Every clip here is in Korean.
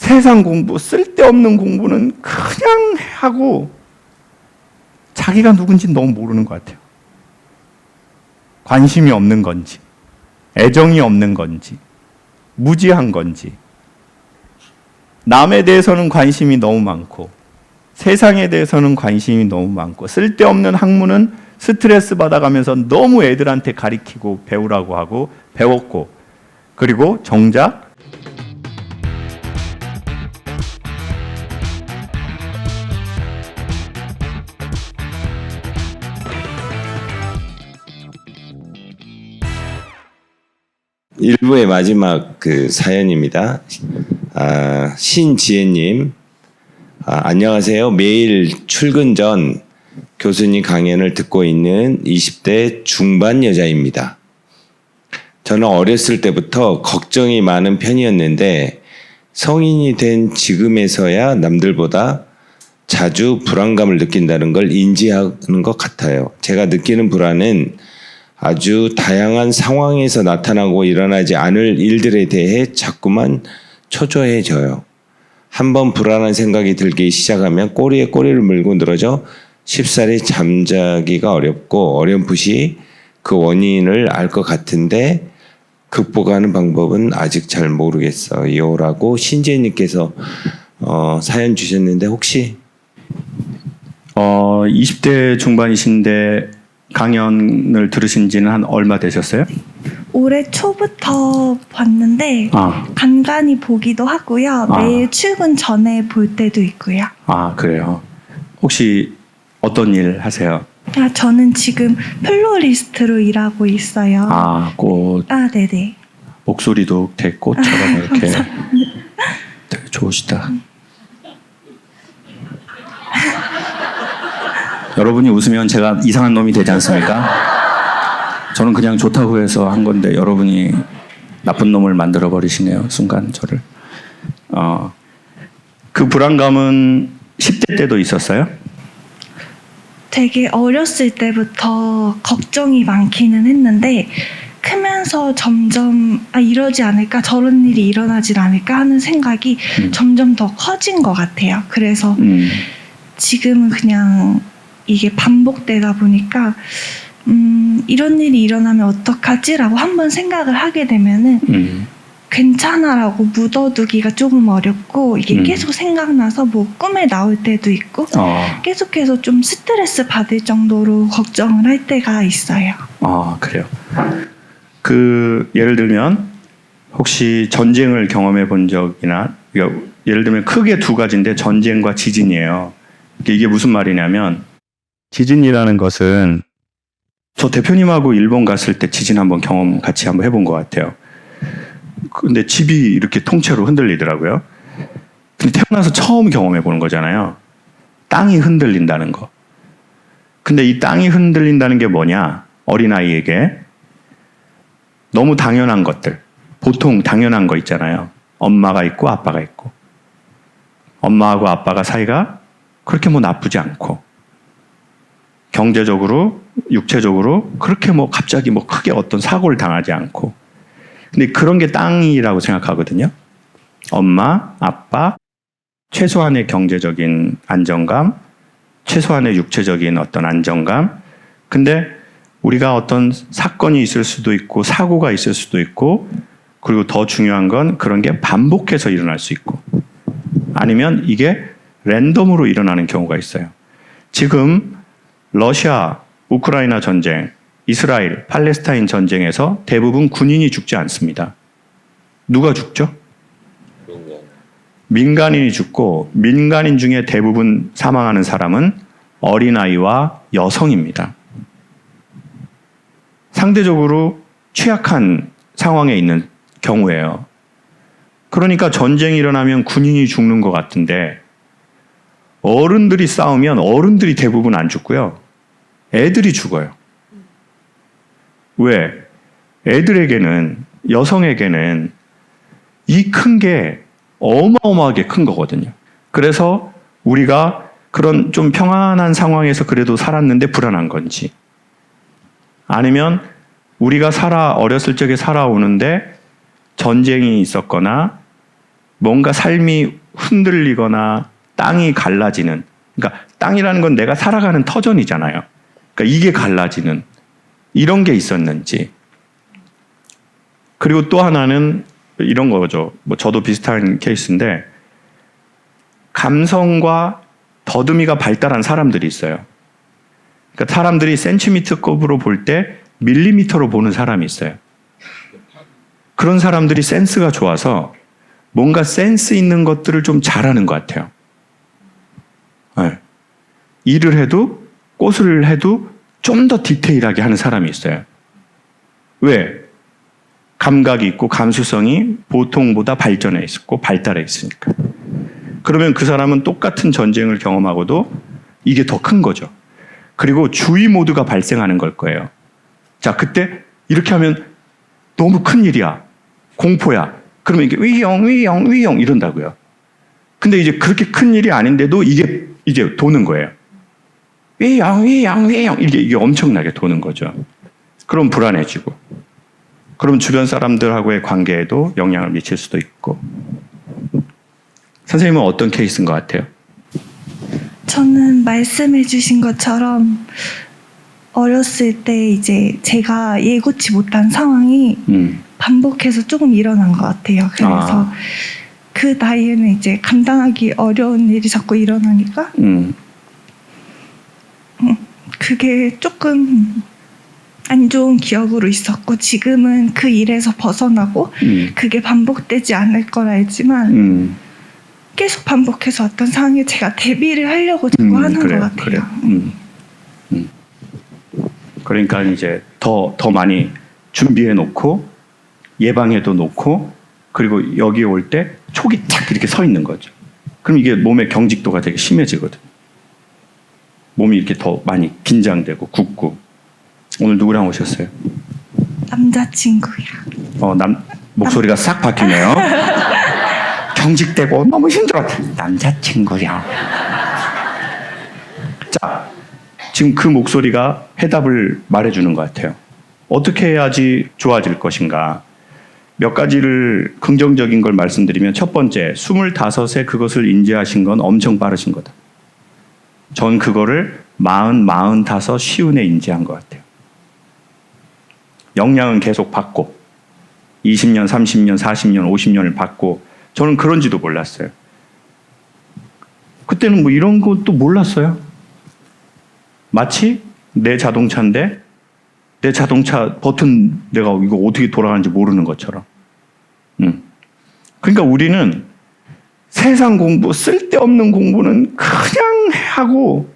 세상 공부, 쓸데없는 공부는 그냥 하고 자기가 누군지 너무 모르는 것 같아요. 관심이 없는 건지, 애정이 없는 건지, 무지한 건지, 남에 대해서는 관심이 너무 많고 세상에 대해서는 관심이 너무 많고 쓸데없는 학문은 스트레스 받아가면서 너무 애들한테 가리키고 배우라고 하고 배웠고, 그리고 정작 일부의 마지막 그 사연입니다. 신지혜님, 안녕하세요. 매일 출근 전 교수님 강연을 듣고 있는 20대 중반 여자입니다. 저는 어렸을 때부터 걱정이 많은 편이었는데 성인이 된 지금에서야 남들보다 자주 불안감을 느낀다는 걸 인지하는 것 같아요. 제가 느끼는 불안은 아주 다양한 상황에서 나타나고 일어나지 않을 일들에 대해 자꾸만 초조해져요. 한번 불안한 생각이 들기 시작하면 꼬리에 꼬리를 물고 늘어져 쉽사리 잠자기가 어렵고 어렴풋이 그 원인을 알 것 같은데 극복하는 방법은 아직 잘 모르겠어요. 라고 신지혜님께서 사연 주셨는데 혹시 20대 중반이신데 강연을 들으신 지는 한 얼마 되셨어요? 올해 초부터 봤는데 간간히 보기도 하고요. 매일 출근 전에 볼 때도 있고요. 그래요. 혹시 어떤 일 하세요? 저는 지금 플로리스트로 일하고 있어요. 네네. 목소리도 되게 꽃처럼 이렇게 되게 좋으시다. 여러분이 웃으면 제가 이상한 놈이 되지 않습니까? 저는 그냥 좋다고 해서 한 건데 여러분이 나쁜 놈을 만들어 버리시네요. 순간 저를. 그 불안감은 10대 때도 있었어요? 되게 어렸을 때부터 걱정이 많기는 했는데 크면서 점점 이러지 않을까, 저런 일이 일어나질 않을까 하는 생각이 점점 더 커진 것 같아요. 그래서 지금은 그냥 이게 반복되다 보니까 이런 일이 일어나면 어떡하지라고 한번 생각을 하게 되면은 괜찮아라고 묻어두기가 조금 어렵고 이게 계속 생각나서 뭐 꿈에 나올 때도 있고 계속해서 좀 스트레스 받을 정도로 걱정을 할 때가 있어요. 그래요. 예를 들면 혹시 전쟁을 경험해 본 적이나, 예를 들면 크게 두 가지인데 전쟁과 지진이에요. 이게 무슨 말이냐면, 지진이라는 것은 저 대표님하고 일본 갔을 때 지진 한번 경험 같이 한번 해본 것 같아요. 근데 집이 이렇게 통째로 흔들리더라고요. 근데 태어나서 처음 경험해 보는 거잖아요. 땅이 흔들린다는 거. 근데 이 땅이 흔들린다는 게 뭐냐? 어린아이에게 너무 당연한 것들, 보통 당연한 거 있잖아요. 엄마가 있고 아빠가 있고, 엄마하고 아빠가 사이가 그렇게 뭐 나쁘지 않고, 경제적으로, 육체적으로 그렇게 뭐 갑자기 뭐 크게 어떤 사고를 당하지 않고. 근데 그런 게 땅이라고 생각하거든요. 엄마, 아빠, 최소한의 경제적인 안정감, 최소한의 육체적인 어떤 안정감. 근데 우리가 어떤 사건이 있을 수도 있고 사고가 있을 수도 있고, 그리고 더 중요한 건 그런 게 반복해서 일어날 수 있고, 아니면 이게 랜덤으로 일어나는 경우가 있어요. 지금 러시아, 우크라이나 전쟁, 이스라엘, 팔레스타인 전쟁에서 대부분 군인이 죽지 않습니다. 누가 죽죠? 민간인이 죽고, 민간인 중에 대부분 사망하는 사람은 어린아이와 여성입니다. 상대적으로 취약한 상황에 있는 경우예요. 그러니까 전쟁이 일어나면 군인이 죽는 것 같은데, 어른들이 싸우면 어른들이 대부분 안 죽고요. 애들이 죽어요. 왜? 애들에게는, 여성에게는 이 큰 게 어마어마하게 큰 거거든요. 그래서 우리가 그런 좀 평안한 상황에서 그래도 살았는데 불안한 건지, 아니면 우리가 어렸을 적에 살아오는데 전쟁이 있었거나 뭔가 삶이 흔들리거나 땅이 갈라지는, 그러니까 땅이라는 건 내가 살아가는 터전이잖아요. 그러니까 이게 갈라지는 이런 게 있었는지. 그리고 또 하나는 이런 거죠. 뭐 저도 비슷한 케이스인데 감성과 더듬이가 발달한 사람들이 있어요. 그러니까 사람들이 센티미터급으로 볼 때 밀리미터로 보는 사람이 있어요. 그런 사람들이 센스가 좋아서 뭔가 센스 있는 것들을 좀 잘하는 것 같아요. 네. 일을 해도 꽃을 해도 좀 더 디테일하게 하는 사람이 있어요. 왜? 감각이 있고 감수성이 보통보다 발전해 있고 발달해 있으니까. 그러면 그 사람은 똑같은 전쟁을 경험하고도 이게 더 큰 거죠. 그리고 주의 모드가 발생하는 걸 거예요. 자, 그때 이렇게 하면 너무 큰 일이야. 공포야. 그러면 이게 위영 이런다고요. 근데 이제 그렇게 큰 일이 아닌데도 이게 이제 도는 거예요. 위영 이게 엄청나게 도는 거죠. 그럼 불안해지고. 그럼 주변 사람들하고의 관계에도 영향을 미칠 수도 있고. 선생님은 어떤 케이스인 것 같아요? 저는 말씀해 주신 것처럼 어렸을 때 이제 제가 예고치 못한 상황이 반복해서 조금 일어난 것 같아요. 그래서 그 나이에는 이제 감당하기 어려운 일이 자꾸 일어나니까 그게 조금 안 좋은 기억으로 있었고 지금은 그 일에서 벗어나고 그게 반복되지 않을 걸 알지만 계속 반복해서 어떤 상황에 제가 대비를 하려고 자꾸 하는 그래요, 것 같아요. 그러니까 이제 더 많이 준비해 놓고 예방해도 놓고 그리고 여기 올 때 촉이 탁 이렇게 서 있는 거죠. 그럼 이게 몸의 경직도가 되게 심해지거든. 몸이 이렇게 더 많이 긴장되고 굳고. 오늘 누구랑 오셨어요? 남자친구야. 목소리가 싹 바뀌네요. 경직되고 너무 힘들어. 남자친구야. 자, 지금 그 목소리가 해답을 말해주는 것 같아요. 어떻게 해야지 좋아질 것인가? 몇 가지를 긍정적인 걸 말씀드리면 첫 번째, 25에 그것을 인지하신 건 엄청 빠르신 거다. 전 그거를 45 쉬운에 인지한 것 같아요. 영향은 계속 받고 20년, 30년, 40년, 50년을 받고 저는 그런지도 몰랐어요. 그때는 뭐 이런 것도 몰랐어요. 마치 내 자동차인데 내 자동차 버튼 내가 이거 어떻게 돌아가는지 모르는 것처럼. 그러니까 우리는 세상 공부, 쓸데없는 공부는 그냥 하고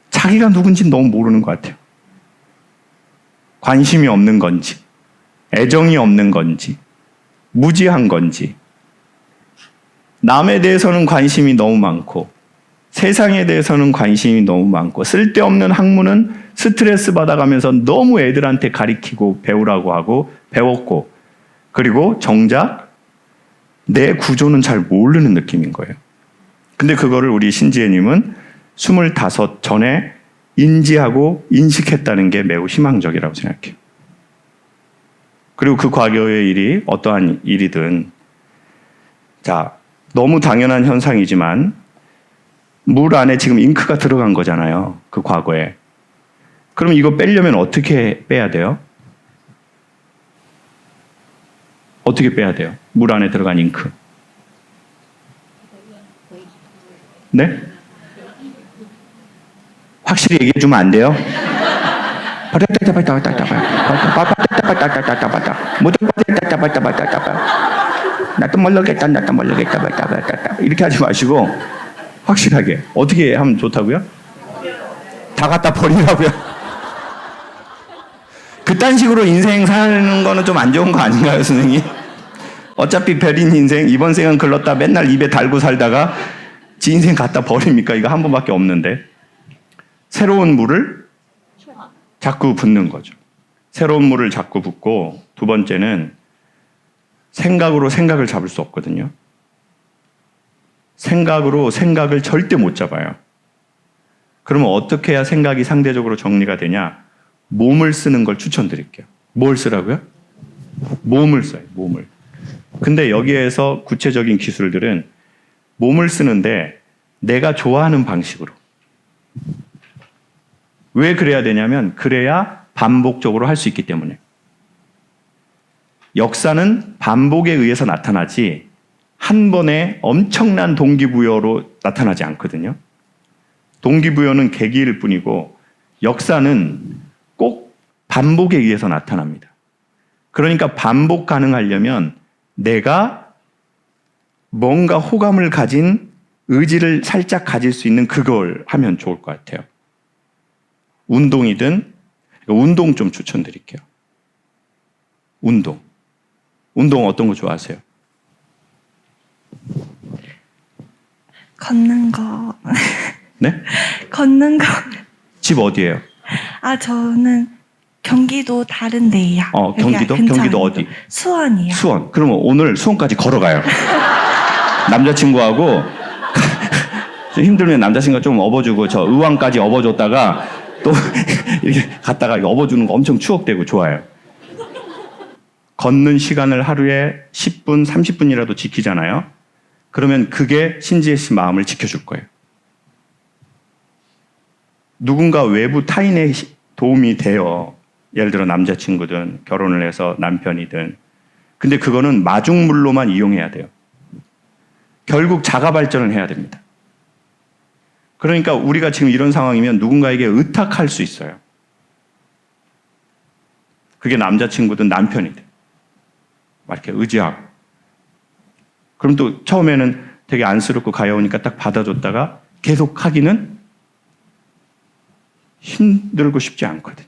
자기가 누군지 너무 모르는 것 같아요. 관심이 없는 건지, 애정이 없는 건지, 무지한 건지, 남에 대해서는 관심이 너무 많고, 세상에 대해서는 관심이 너무 많고, 쓸데없는 학문은 스트레스 받아가면서 너무 애들한테 가리키고 배우라고 하고 배웠고, 그리고 정작 내 구조는 잘 모르는 느낌인 거예요. 근데 그거를 우리 신지혜님은 25 전에 인지하고 인식했다는 게 매우 희망적이라고 생각해요. 그리고 그 과거의 일이 어떠한 일이든, 자, 너무 당연한 현상이지만 물 안에 지금 잉크가 들어간 거잖아요. 그 과거에. 그럼 이거 빼려면 어떻게 빼야 돼요? 어떻게 빼야 돼요? 물 안에 들어간 잉크. 네? 확실히 얘기해 주면 안 돼요? 나도 모르겠다. 이렇게 하지 마시고 확실하게 어떻게 하면 좋다고요? 다 갖다 버리라고요? 그딴 식으로 인생 사는 거는 좀 안 좋은 거 아닌가요, 선생님? 어차피 별인 인생, 이번 생은 글렀다 맨날 입에 달고 살다가 지 인생 갖다 버립니까? 이거 한 번밖에 없는데. 새로운 물을 자꾸 붓는 거죠. 새로운 물을 자꾸 붓고, 두 번째는 생각으로 생각을 잡을 수 없거든요. 생각으로 생각을 절대 못 잡아요. 그러면 어떻게 해야 생각이 상대적으로 정리가 되냐? 몸을 쓰는 걸 추천드릴게요. 뭘 쓰라고요? 몸을 써요, 몸을. 근데 여기에서 구체적인 기술들은 몸을 쓰는데 내가 좋아하는 방식으로. 왜 그래야 되냐면 그래야 반복적으로 할 수 있기 때문에. 역사는 반복에 의해서 나타나지 한 번에 엄청난 동기부여로 나타나지 않거든요. 동기부여는 계기일 뿐이고 역사는 꼭 반복에 의해서 나타납니다. 그러니까 반복 가능하려면 내가 뭔가 호감을 가진 의지를 살짝 가질 수 있는 그걸 하면 좋을 것 같아요. 운동이든, 운동 좀 추천드릴게요. 운동 어떤 거 좋아하세요? 걷는 거. 네? 걷는 거. 집 어디예요? 저는 경기도 다른 데예요. 경기도? 여기가 경기도 근처 어디? 수원이요. 수원. 그러면 오늘 수원까지 걸어가요. 남자친구하고 힘들면 남자친구가 좀 업어주고 저 의왕까지 업어줬다가 또 이렇게 갔다가 업어주는 거 엄청 추억되고 좋아요. 걷는 시간을 하루에 10분, 30분이라도 지키잖아요. 그러면 그게 신지혜 씨 마음을 지켜줄 거예요. 누군가 외부 타인의 도움이 돼요. 예를 들어 남자친구든 결혼을 해서 남편이든. 근데 그거는 마중물로만 이용해야 돼요. 결국 자가 발전을 해야 됩니다. 그러니까 우리가 지금 이런 상황이면 누군가에게 의탁할 수 있어요. 그게 남자친구든 남편이든. 막 이렇게 의지하고. 그럼 또 처음에는 되게 안쓰럽고 가여우니까 딱 받아줬다가 계속 하기는 힘들고 쉽지 않거든요.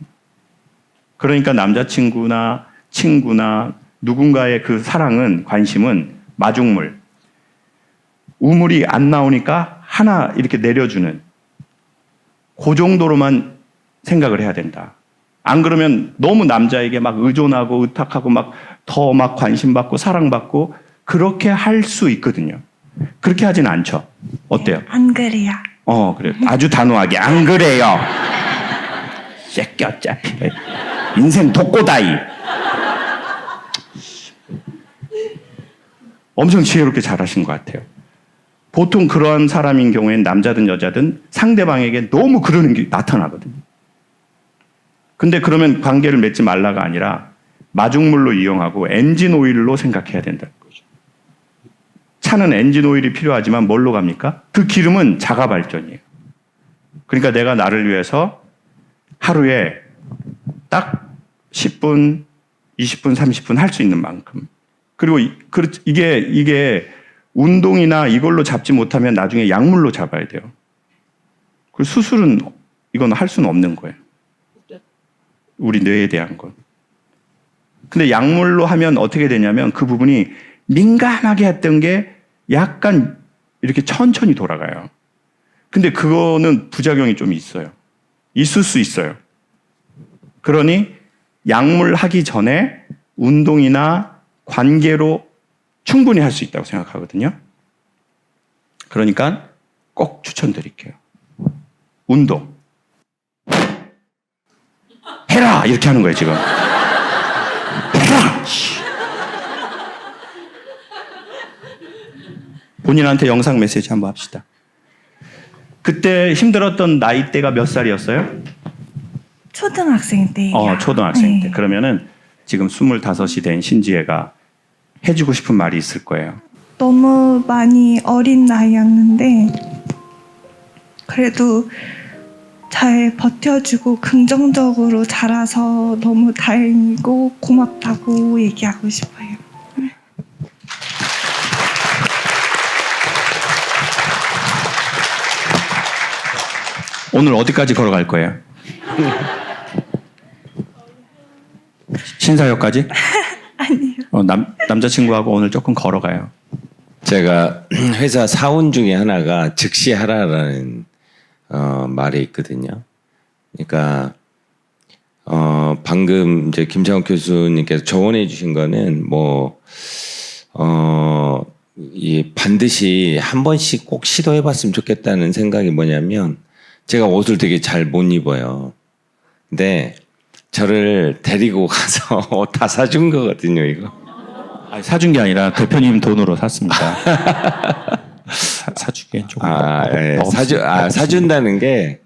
그러니까 남자친구나 친구나 누군가의 그 사랑은, 관심은 마중물. 우물이 안 나오니까 하나 이렇게 내려주는 그 정도로만 생각을 해야 된다. 안 그러면 너무 남자에게 막 의존하고 의탁하고 막 더 막 관심받고 사랑받고 그렇게 할 수 있거든요. 그렇게 하진 않죠. 어때요? 안 그래요. 그래요. 아주 단호하게 안 그래요. 새끼 어차피 인생 독고다이. 엄청 지혜롭게 잘하신 것 같아요. 보통 그런 사람인 경우에는 남자든 여자든 상대방에게 너무 그러는 게 나타나거든요. 근데 그러면 관계를 맺지 말라가 아니라 마중물로 이용하고 엔진 오일로 생각해야 된다는 거죠. 차는 엔진 오일이 필요하지만 뭘로 갑니까? 그 기름은 자가 발전이에요. 그러니까 내가 나를 위해서 하루에 딱 10분, 20분, 30분 할 수 있는 만큼. 그리고 이게 운동이나 이걸로 잡지 못하면 나중에 약물로 잡아야 돼요. 그 수술은 이건 할 수는 없는 거예요. 우리 뇌에 대한 건. 근데 약물로 하면 어떻게 되냐면 그 부분이 민감하게 했던 게 약간 이렇게 천천히 돌아가요. 근데 그거는 부작용이 좀 있어요. 있을 수 있어요. 그러니 약물 하기 전에 운동이나 관계로 충분히 할 수 있다고 생각하거든요. 그러니까 꼭 추천드릴게요. 운동. 해라! 이렇게 하는 거예요, 지금. 해라! 본인한테 영상 메시지 한번 합시다. 그때 힘들었던 나이대가 몇 살이었어요? 초등학생 때예요. 초등학생 때. 네. 그러면은 지금 25이 된 신지혜가 해주고 싶은 말이 있을 거예요. 너무 많이 어린 나이였는데 그래도 잘 버텨주고 긍정적으로 자라서 너무 다행이고 고맙다고 얘기하고 싶어요. 오늘 어디까지 걸어갈 거예요? 신사역까지? 아니요. 남자친구하고 오늘 조금 걸어가요. 제가 회사 사원 중에 하나가 즉시 하라라는 말이 있거든요. 그러니까 방금 이제 김창욱 교수님께서 조언해 주신 거는 이 반드시 한 번씩 꼭 시도해 봤으면 좋겠다는 생각이 뭐냐면 제가 옷을 되게 잘 못 입어요. 근데 저를 데리고 가서 옷 다 사준 거거든요, 이거. 아니, 사준 게 아니라 대표님 돈으로 샀습니다. 사주기엔 조금 사준다는 게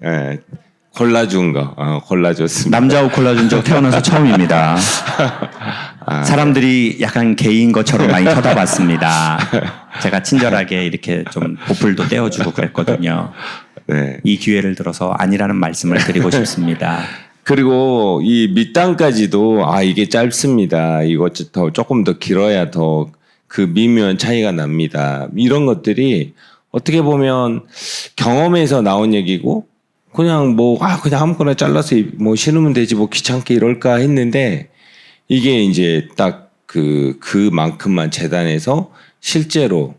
골라준 거, 골라줬습니다. 남자 옷 골라준 적 태어나서 처음입니다. 사람들이 약간 게이인 것처럼 많이 쳐다봤습니다. 제가 친절하게 이렇게 좀 보풀도 떼어주고 그랬거든요. 네. 이 기회를 들어서 아니라는 말씀을 드리고 싶습니다. 그리고 이 밑단까지도 이게 짧습니다. 이거 조금 더 길어야 더 그 미묘한 차이가 납니다. 이런 것들이 어떻게 보면 경험에서 나온 얘기고 그냥 그냥 아무거나 잘라서 신으면 되지 귀찮게 이럴까 했는데 이게 이제 딱 그만큼만 재단해서 실제로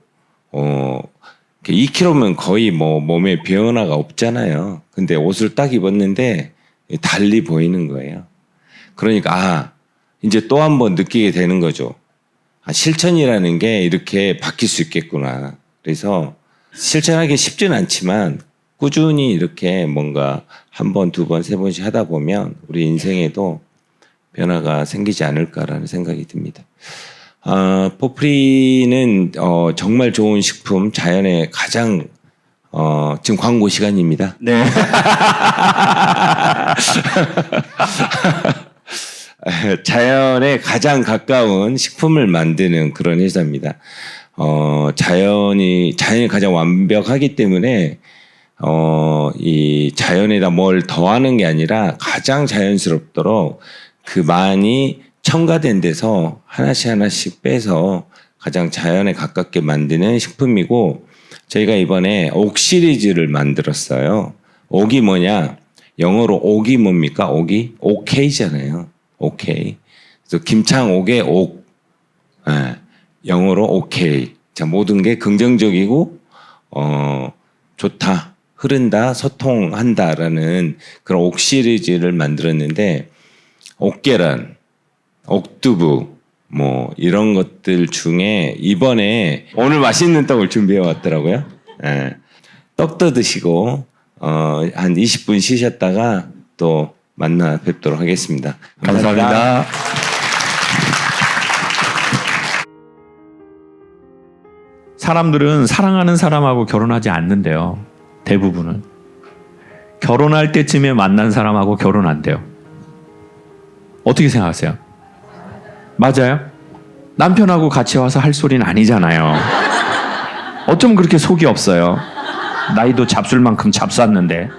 2kg면 거의 몸에 변화가 없잖아요. 근데 옷을 딱 입었는데 달리 보이는 거예요. 그러니까 이제 또 한 번 느끼게 되는 거죠. 실천이라는 게 이렇게 바뀔 수 있겠구나. 그래서 실천하기 쉽지는 않지만 꾸준히 이렇게 뭔가 한 번, 두 번, 세 번씩 하다 보면 우리 인생에도 변화가 생기지 않을까라는 생각이 듭니다. 포프리는 정말 좋은 식품, 자연의 가장 지금 광고 시간입니다. 네. 자연에 가장 가까운 식품을 만드는 그런 회사입니다. 자연이 가장 완벽하기 때문에 이 자연에다 뭘 더하는 게 아니라 가장 자연스럽도록 그 많이 첨가된 데서 하나씩 빼서 가장 자연에 가깝게 만드는 식품이고 저희가 이번에 옥 시리즈를 만들었어요. 옥이 뭐냐? 영어로 옥이 뭡니까? 옥이? 오케이잖아요. 오케이. 그래서 김창옥의 옥. 영어로 오케이. 자, 모든 게 긍정적이고 좋다. 흐른다, 소통한다라는 그런 옥 시리즈를 만들었는데 옥계란, 옥두부 이런 것들 중에 이번에 오늘 맛있는 떡을 준비해 왔더라고요. 떡도 드시고 한 20분 쉬셨다가 또 만나 뵙도록 하겠습니다. 감사합니다. 사람들은 사랑하는 사람하고 결혼하지 않는데요. 대부분은. 결혼할 때쯤에 만난 사람하고 결혼한대요. 어떻게 생각하세요? 맞아요? 남편하고 같이 와서 할 소리는 아니잖아요. 어쩜 그렇게 속이 없어요? 나이도 잡술 만큼 잡쌌는데.